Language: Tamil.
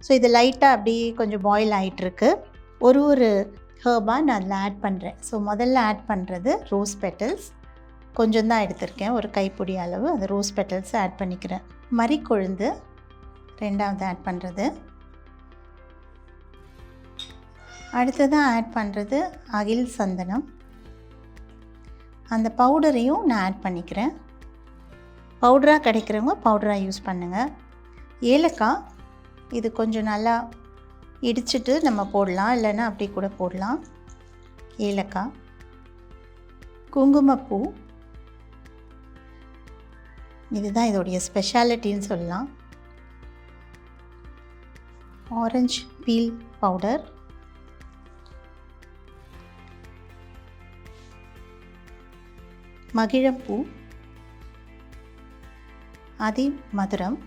ஸோ இது லைட்டாக அப்படியே கொஞ்சம் பாயில் ஆகிட்டுருக்கு. ஒரு ஹெர்பாக நான் அதில் ஆட் பண்ணுறேன். ஸோ முதல்ல ஆட் பண்ணுறது ரோஸ் பெட்டல்ஸ். கொஞ்சம் தான் எடுத்திருக்கேன், ஒரு கைப்பிடி அளவு. அந்த ரோஸ் பெட்டல்ஸ் ஆட் பண்ணிக்கிறேன். மரிக்கொழுந்து ரெண்டாவது ஆட் பண்ணுறது. அடுத்ததாக ஆட் பண்ணுறது அகில் சந்தனம். அந்த பவுடரையும் நான் ஆட் பண்ணிக்கிறேன். பவுடராக கிடைக்கிறவங்க பவுடராக யூஸ் பண்ணுங்கள். ஏலக்காய் இது கொஞ்சம் நல்லா இடிச்சிட்டு நம்ம போடலாம், இல்லைன்னா அப்படி கூட போடலாம். ஏலக்காய், குங்குமப்பூ, இதுதான் இதோடைய ஸ்பெஷாலிட்டின்னு சொல்லலாம். ஆரஞ்சு பீல் பவுடர், மகிழப்பூ, அதி மதுரம்,